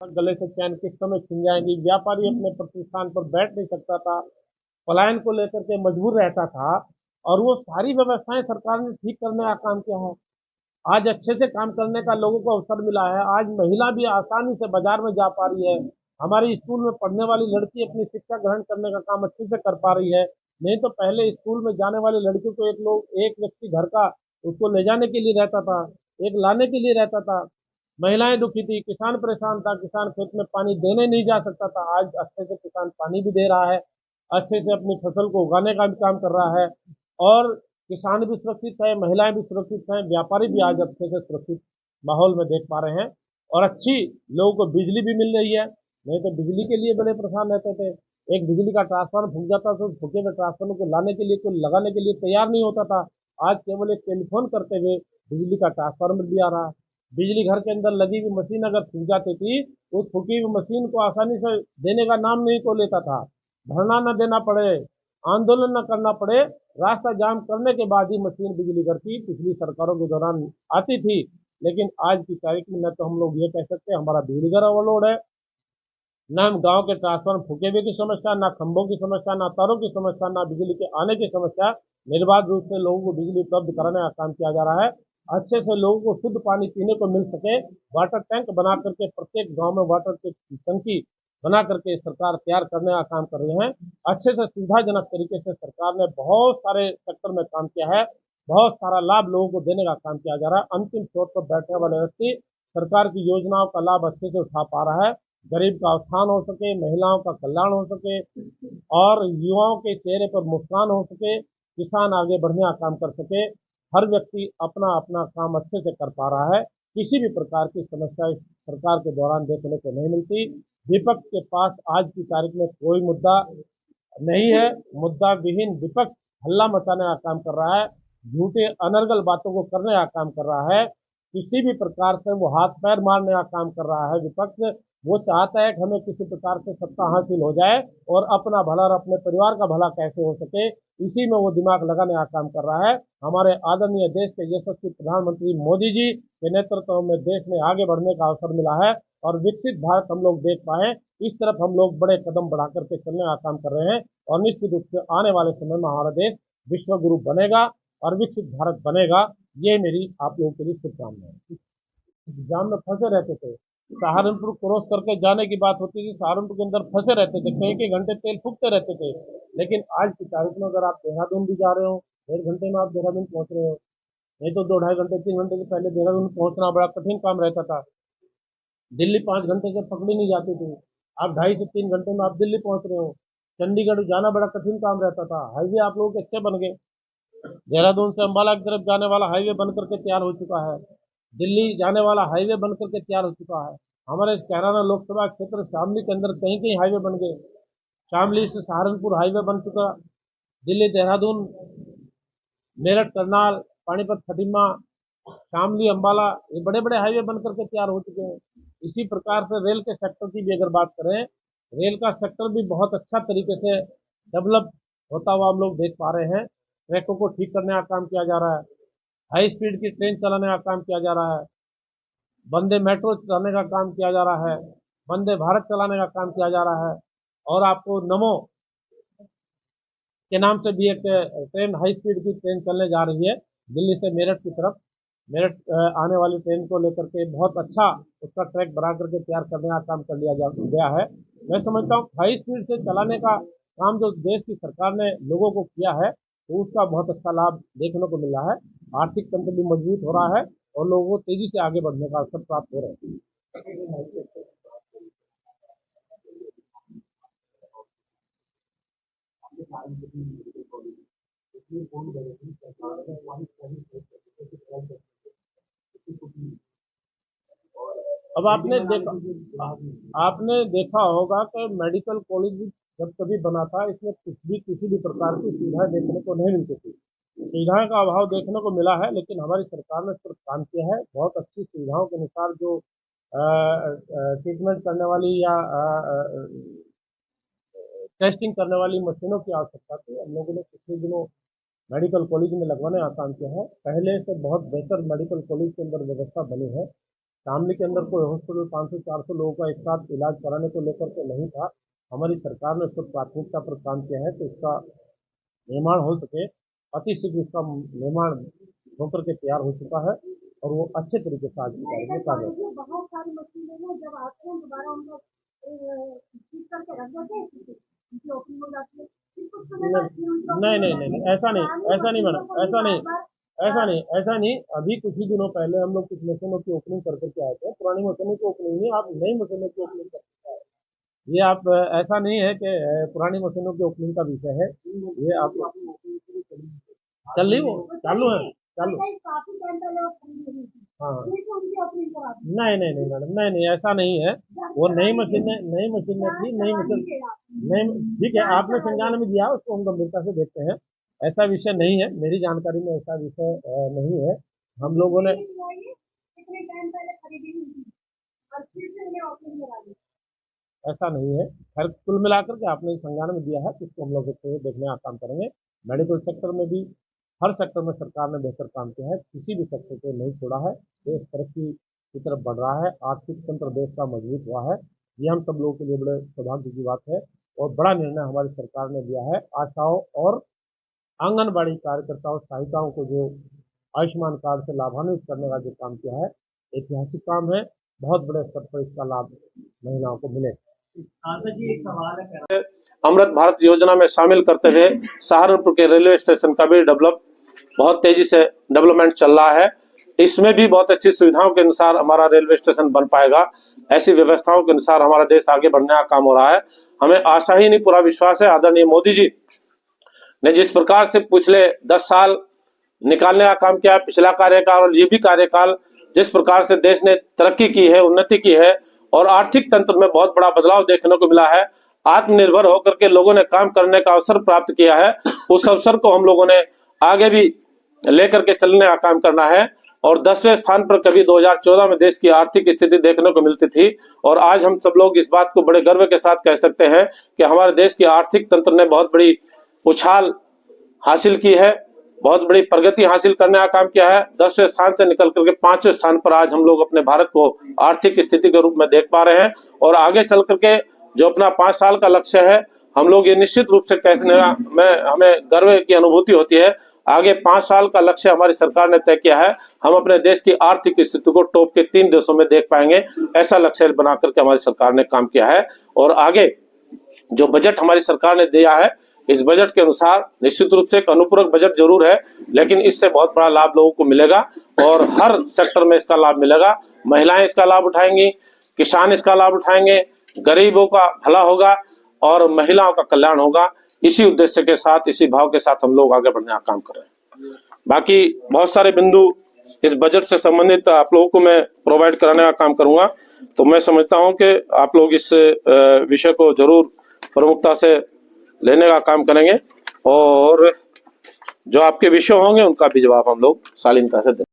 गले से चैन किस समय छिन जाएगी। व्यापारी अपने प्रतिष्ठान पर बैठ नहीं सकता था, पलायन को लेकर के मजबूर रहता था। और वो सारी व्यवस्थाएं सरकार ने ठीक करने का काम किया है। आज अच्छे से काम करने का लोगों को अवसर मिला है। आज महिला भी आसानी से बाजार में जा पा रही है। हमारी स्कूल में पढ़ने वाली लड़की अपनी शिक्षा ग्रहण करने का काम अच्छे से कर पा रही है। नहीं तो पहले स्कूल में जाने वाली लड़की को एक व्यक्ति घर का उसको ले जाने के लिए रहता था, एक लाने के लिए रहता था। महिलाएं दुखी थी, किसान परेशान था, किसान खेत में पानी देने नहीं जा सकता था। आज अच्छे से किसान पानी भी दे रहा है, अच्छे से अपनी फसल को उगाने का भी काम कर रहा है। और किसान भी सुरक्षित है, महिलाएं भी सुरक्षित हैं, व्यापारी भी आज अच्छे से सुरक्षित माहौल में देख पा रहे हैं। और अच्छी लोगों को बिजली भी मिल रही है। नहीं तो बिजली के लिए बड़े परेशान रहते थे। एक बिजली का ट्रांसफार्मर फूक जाता तो फूके हुए ट्रांसफार्मर को लाने के लिए, कोई लगाने के लिए तैयार नहीं होता था। आज केवल एक टेलीफोन करते हुए बिजली का ट्रांसफार्मर भी आ रहा है। बिजली घर के अंदर लगी हुई मशीन अगर फूक जाती थी, उस फूकी हुई मशीन को आसानी से देने का नाम नहीं को लेता था। धरना न देना पड़े, आंदोलन न करना पड़े, रास्ता जाम करने के बाद ही मशीन बिजली घर की पिछली सरकारों के दौरान आती थी। लेकिन आज की तारीख में न तो हम लोग ये कह सकते हैं हमारा बिजली घर ओवरलोड है, न हम गांव के ट्रांसफार्मर फूके हुए की समस्या, ना खंभों की समस्या, ना तारों की समस्या, ना बिजली के आने की समस्या। निर्बाध रूप से लोगों को बिजली उपलब्ध कराने का काम किया जा रहा है। अच्छे से लोगों को शुद्ध पानी पीने को मिल सके, वाटर टैंक बना करके प्रत्येक गांव में वाटर की टंकी बना करके सरकार तैयार करने का काम कर रही है। अच्छे से सुविधाजनक तरीके से सरकार ने बहुत सारे सेक्टर में काम किया है। बहुत सारा लाभ लोगों को देने का काम किया जा रहा है। अंतिम छोर पर बैठने वाले व्यक्ति सरकार की योजनाओं का लाभ अच्छे से उठा पा रहा है। गरीब का उत्थान हो सके, महिलाओं का कल्याण हो सके और युवाओं के चेहरे पर मुस्कान हो सके, किसान आगे बढ़ने का काम कर सके। हर व्यक्ति अपना अपना काम अच्छे से कर पा रहा है। किसी भी प्रकार की समस्या इस सरकार के दौरान देखने को नहीं मिलती। विपक्ष के पास आज की तारीख में कोई मुद्दा नहीं है। मुद्दा विहीन विपक्ष हल्ला मचाने का काम कर रहा है, झूठे अनर्गल बातों को करने का काम कर रहा है। किसी भी प्रकार से वो हाथ पैर मारने का काम कर रहा है विपक्ष। वो चाहता है कि हमें किसी प्रकार से सत्ता हासिल हो जाए और अपना भला और अपने परिवार का भला कैसे हो सके, इसी में वो दिमाग लगाने का काम कर रहा है। हमारे आदरणीय देश के यशस्वी प्रधानमंत्री मोदी जी के नेतृत्व में देश में आगे बढ़ने का अवसर मिला है और विकसित भारत हम लोग देख पाए, इस तरफ हम लोग बड़े कदम बढ़ा करके चलने का काम कर रहे हैं। और निश्चित रूप से आने वाले समय में हमारा देश विश्व गुरु बनेगा और विकसित भारत बनेगा। ये मेरी आप लोगों के लिए शुभकामनाएं। एग्जाम में फंसे रहते थे, सहारनपुर क्रॉस करके जाने की बात होती थी, सहारनपुर के अंदर फंसे रहते थे, कई कई घंटे तेल फूकते रहते थे। लेकिन आज की तारीख में अगर आप देहरादून भी जा रहे हो, 1.5 घंटे में आप देहरादून पहुंच रहे हो। नहीं तो 2 ढाई घंटे 3 घंटे से पहले देहरादून पहुंचना बड़ा कठिन काम रहता था। दिल्ली 5 घंटे से पकड़ी नहीं जाती थी, आप 2.5 से 3 घंटे में आप दिल्ली पहुंच रहे हो। चंडीगढ़ जाना बड़ा कठिन काम रहता था, हाईवे आप लोगों के अच्छे बन गए। देहरादून से अम्बाला की तरफ जाने वाला हाईवे बन करके तैयार हो चुका है। दिल्ली जाने वाला हाईवे बन करके तैयार हो चुका है। हमारे कैराना लोकसभा क्षेत्र शामली के अंदर कहीं कहीं हाईवे बन गए। शामली से सहारनपुर हाईवे बन चुका। दिल्ली देहरादून, मेरठ करनाल, पानीपत खटीमा, शामली अम्बाला, ये बड़े बड़े हाईवे बन करके तैयार हो चुके हैं। इसी प्रकार से रेल के सेक्टर की भी अगर बात करें, रेल का सेक्टर भी बहुत अच्छा तरीके से डेवलप होता हुआ हम लोग देख पा रहे हैं। ट्रैकों को ठीक करने का काम किया जा रहा है, हाई स्पीड की ट्रेन चलाने का काम किया जा रहा है, वंदे मेट्रो चलाने का काम किया जा रहा है, वंदे भारत चलाने का काम किया जा रहा है। और आपको नमो के नाम से भी एक ट्रेन, हाई स्पीड की ट्रेन चलने जा रही है दिल्ली से मेरठ की तरफ। मेरठ आने वाली ट्रेन को लेकर के बहुत अच्छा उसका ट्रैक बना करके तैयार करने का काम कर लिया गया है। मैं समझता हूँ हाई स्पीड से चलाने का काम जो देश की सरकार ने लोगों को किया है, तो उसका बहुत अच्छा लाभ देखने को मिला है। आर्थिक तंत्र भी मजबूत हो रहा है और लोगों को तेजी से आगे बढ़ने का अवसर प्राप्त हो रहे हैं। अब आपने देखा होगा कि मेडिकल कॉलेज जब कभी बना था, इसमें कुछ भी किसी भी प्रकार की सुविधाएं देखने को नहीं मिलती थी। सुविधाओं का अभाव देखने को मिला है, लेकिन हमारी सरकार ने इस पर काम किया है। बहुत अच्छी सुविधाओं के अनुसार जो ट्रीटमेंट करने वाली या टेस्टिंग करने वाली मशीनों की आवश्यकता थी, हम लोगों ने पिछले दिनों मेडिकल कॉलेज में लगवाने का काम किया है। पहले से बहुत बेहतर मेडिकल कॉलेज के अंदर व्यवस्था बनी है। शामली के अंदर कोई हॉस्पिटल 500-400 लोगों का एक साथ इलाज कराने को लेकर के नहीं था। हमारी सरकार ने उस पर प्राथमिकता पर काम किया है, तो इसका निर्माण हो सके, अति शीघ्र इसका निर्माण होकर के तैयार हो चुका है और वो अच्छे तरीके से आज की तारीख में कार्य कर रहा है। बहुत सारी मशीनें हैं, जब आते हैं दोबारा हम लोग ठीक करके रख देते हैं, उनकी ओपनिंग हो जाती है, फिर कुछ समय बाद फिर उनकी नहीं opening नहीं हो नहीं जाती नहीं, है। ऐसा नहीं, पुरानी ऐसा नहीं मैडम, मशीनों को भी ऐसा नहीं, बार-बार ऐसा नहीं, ऐसा नहीं। अभी कुछ ही दिनों पहले हम लोग कुछ मशीनों की ओपनिंग कर करके आए थे। पुरानी मशीनों की ओपनिंग नहीं, आप नई मशीनों की ओपनिंग कर, ये आप ऐसा नहीं है कि पुरानी मशीनों की ओपनिंग का विषय है। ये आप चल रही, वो चालू है, चालू। काफी टाइम पहले वो खरीदी हुई थी, हाँ फिर से उनकी ओपनिंग करा दी। नहीं नहीं नहीं मैडम, नहीं नहीं, ऐसा नहीं है। वो नई मशीनें थी, नई मशीन नहीं। ठीक है, आपने संज्ञान में दिया, उसको हम गंभीरता से देखते हैं। ऐसा विषय नहीं है, मेरी जानकारी में ऐसा विषय नहीं है। हम लोगों ने कितने टाइम पहले खरीदी हुई थी और फिर से उन्हें ओपनिंग करा दी। ऐसा नहीं है। खैर, कुल मिलाकर के आपने संज्ञान में दिया है, तो इसको हम लोग देखने का काम करेंगे। मेडिकल सेक्टर में भी, हर सेक्टर में सरकार ने बेहतर काम किया है, किसी भी सेक्टर को नहीं छोड़ा है। देश तरक्की की तरफ बढ़ रहा है, आर्थिक तंत्र देश का मजबूत हुआ है। ये हम सब लोगों के लिए बड़े सौभाग्य की बात है और बड़ा निर्णय हमारी सरकार ने लिया है। आशाओं और आंगनबाड़ी कार्यकर्ताओं, सहायिकाओं को जो आयुष्मान कार्ड से लाभान्वित करने का जो काम किया है, ऐतिहासिक काम है। बहुत बड़े स्तर पर इसका लाभ महिलाओं को मिले। जी एक सवाल है, अमृत भारत योजना में शामिल करते हुए सहारनपुर के रेलवे स्टेशन का भी बहुत तेजी से डेवलपमेंट चल रहा है। इसमें भी बहुत अच्छी सुविधाओं के अनुसार हमारा रेलवे स्टेशन बन पाएगा। ऐसी व्यवस्थाओं के अनुसार हमारा देश आगे बढ़ने का काम हो रहा है। हमें आशा ही नहीं, पूरा विश्वास है। आदरणीय मोदी जी ने जिस प्रकार से पिछले 10 साल निकालने का काम किया, पिछला कार्यकाल और ये भी कार्यकाल, जिस प्रकार से देश ने तरक्की की है, उन्नति की है और आर्थिक तंत्र में बहुत बड़ा बदलाव देखने को मिला है, आत्मनिर्भर होकर के लोगों ने काम करने का अवसर प्राप्त किया है, उस अवसर को हम लोगों ने आगे भी लेकर के चलने का काम करना है। और 10वें स्थान पर कभी 2014 में देश की आर्थिक स्थिति देखने को मिलती थी और आज हम सब लोग इस बात को बड़े गर्व के साथ कह सकते हैं कि हमारे देश की आर्थिक तंत्र ने बहुत बड़ी उछाल हासिल की है, बहुत बड़ी प्रगति हासिल करने का काम किया है। 10वें स्थान से निकल करके 5वें स्थान पर आज हम लोग अपने भारत को आर्थिक स्थिति के रूप में देख पा रहे हैं। और आगे चल करके जो अपना 5 साल का लक्ष्य है, हम लोग ये निश्चित रूप से हमें गर्व की अनुभूति होती है। आगे 5 साल का लक्ष्य हमारी सरकार ने तय किया है। हम अपने देश की आर्थिक स्थिति को टॉप के 3 देशों में देख पाएंगे, ऐसा लक्ष्य बना करके हमारी सरकार ने काम किया है। और आगे जो बजट हमारी सरकार ने दिया है, इस बजट के अनुसार निश्चित रूप से एक अनुपूरक बजट जरूर है, लेकिन इससे बहुत बड़ा लाभ लोगों को मिलेगा और हर सेक्टर में इसका लाभ मिलेगा। महिलाएं इसका लाभ उठाएंगी, किसान इसका लाभ उठाएंगे, गरीबों का भला होगा और महिलाओं का कल्याण होगा। इसी उद्देश्य के साथ, इसी भाव के साथ हम लोग आगे बढ़ने का काम कर रहे हैं। बाकी बहुत सारे बिंदु इस बजट से संबंधित आप लोगों को मैं प्रोवाइड कराने का काम करूंगा। तो मैं समझता हूं कि आप लोग इस विषय को जरूर प्रमुखता से लेने का काम करेंगे और जो आपके विषय होंगे उनका भी जवाब हम लोग शालीनता से देंगे।